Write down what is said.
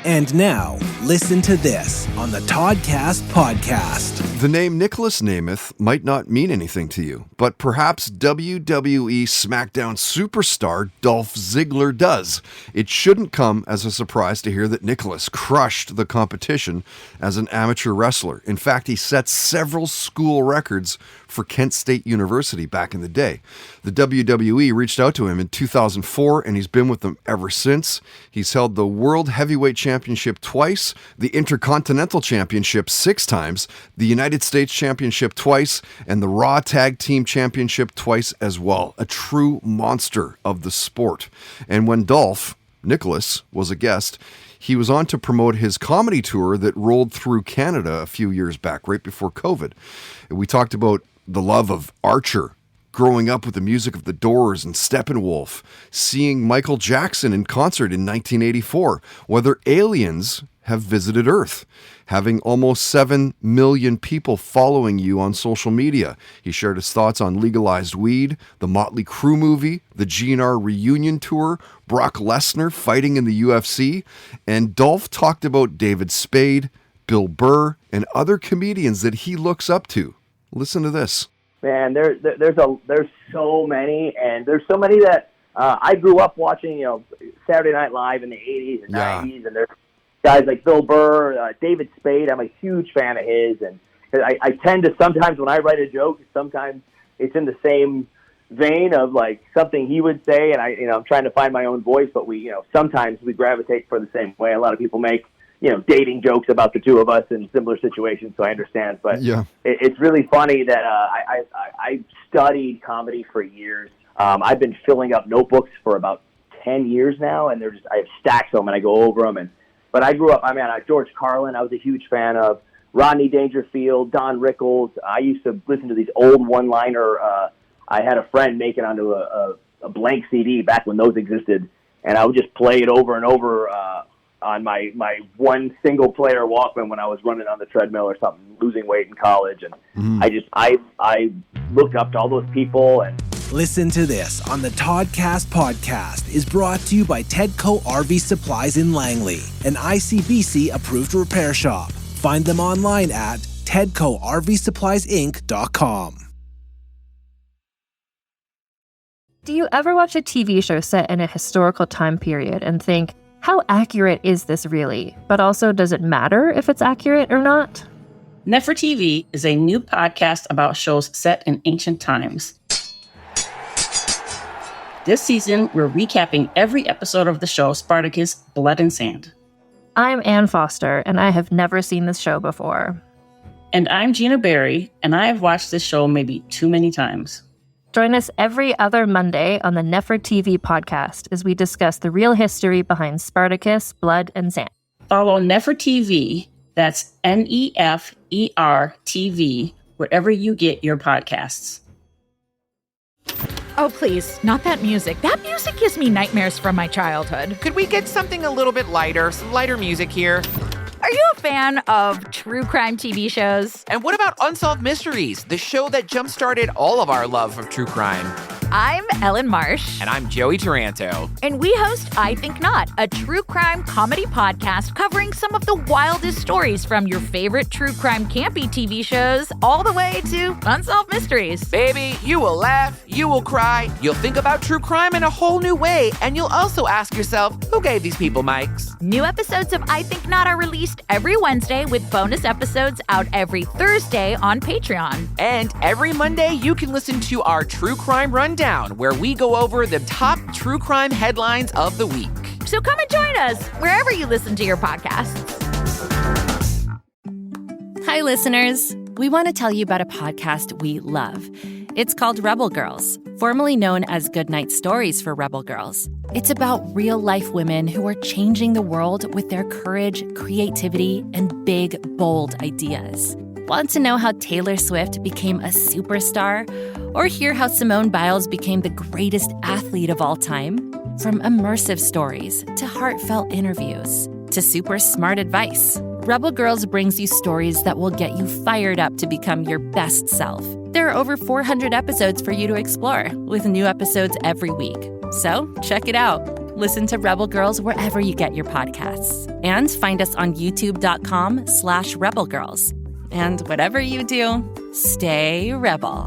And now, listen to this on the Toddcast podcast. The name Nicholas Namath might not mean anything to you, but perhaps WWE SmackDown superstar Dolph Ziggler does. It shouldn't come as a surprise to hear that Nicholas crushed the competition as an amateur wrestler. In fact, he set several school records for Kent State University back in the day. The WWE reached out to him in 2004, and he's been with them ever since. He's held the World Heavyweight Championship twice, the Intercontinental Championship 6 times, the United States Championship twice, and the Raw Tag Team Championship twice as well. A true monster of the sport. And when Nicholas, was a guest, he was on to promote his comedy tour that rolled through Canada a few years back, right before COVID. And we talked about the love of Archer, growing up with the music of The Doors and Steppenwolf, seeing Michael Jackson in concert in 1984, whether aliens have visited Earth, having almost 7 million people following you on social media. He shared his thoughts on legalized weed, the Motley Crue movie, the GNR reunion tour, Brock Lesnar fighting in the UFC, and Dolph talked about David Spade, Bill Burr, and other comedians that he looks up to. Listen to this. Man, there's so many, and there's so many that I grew up watching. Saturday Night Live in the '80s and '90s, and there's guys like Bill Burr, David Spade. I'm a huge fan of his, and I tend to sometimes when I write a joke, sometimes it's in the same vein of like something he would say, and I'm trying to find my own voice. But sometimes we gravitate for the same way. A lot of people make dating jokes about the two of us in similar situations, so I understand. But yeah, it's really funny that I studied comedy for years. I've been filling up notebooks for about 10 years now, and I have stacks of them, and I go over them. But I grew up, George Carlin, I was a huge fan of. Rodney Dangerfield, Don Rickles. I used to listen to these old one-liner. I had a friend make it onto a blank CD back when those existed, and I would just play it over and over on my one single player Walkman when I was running on the treadmill or something, losing weight in college. And I looked up to all those people. And listen to this on the Toddcast podcast is brought to you by Tedco RV Supplies in Langley, an ICBC approved repair shop. Find them online at tedcorvsuppliesinc.com. Do you ever watch a TV show set in a historical time period and think, how accurate is this really? But also, does it matter if it's accurate or not? Nefertiti is a new podcast about shows set in ancient times. This season, we're recapping every episode of the show Spartacus: Blood and Sand. I'm Ann Foster, and I have never seen this show before. And I'm Gina Berry, and I have watched this show maybe too many times. Join us every other Monday on the Nefertiti podcast as we discuss the real history behind Spartacus, Blood, and Sand. Follow Nefertiti, that's NEFER-TV, wherever you get your podcasts. Oh, please, not that music. That music gives me nightmares from my childhood. Could we get something a little bit lighter, some lighter music here? Are you a fan of true crime TV shows? And what about Unsolved Mysteries, the show that jump-started all of our love of true crime? I'm Ellen Marsh. And I'm Joey Taranto. And we host I Think Not, a true crime comedy podcast covering some of the wildest stories from your favorite true crime campy TV shows all the way to Unsolved Mysteries. Baby, you will laugh, you will cry, you'll think about true crime in a whole new way, and you'll also ask yourself, who gave these people mics? New episodes of I Think Not are released every Wednesday with bonus episodes out every Thursday on Patreon. And every Monday, you can listen to our True Crime Rundown, where we go over the top true crime headlines of the week. So come and join us wherever you listen to your podcasts. Hi, listeners. We want to tell you about a podcast we love. It's called Rebel Girls, formerly known as Goodnight Stories for Rebel Girls. It's about real-life women who are changing the world with their courage, creativity, and big, bold ideas. Want to know how Taylor Swift became a superstar? Or hear how Simone Biles became the greatest athlete of all time? From immersive stories to heartfelt interviews to super smart advice, Rebel Girls brings you stories that will get you fired up to become your best self. There are over 400 episodes for you to explore, with new episodes every week. So check it out. Listen to Rebel Girls wherever you get your podcasts. And find us on youtube.com/rebelgirls. And whatever you do, stay rebel.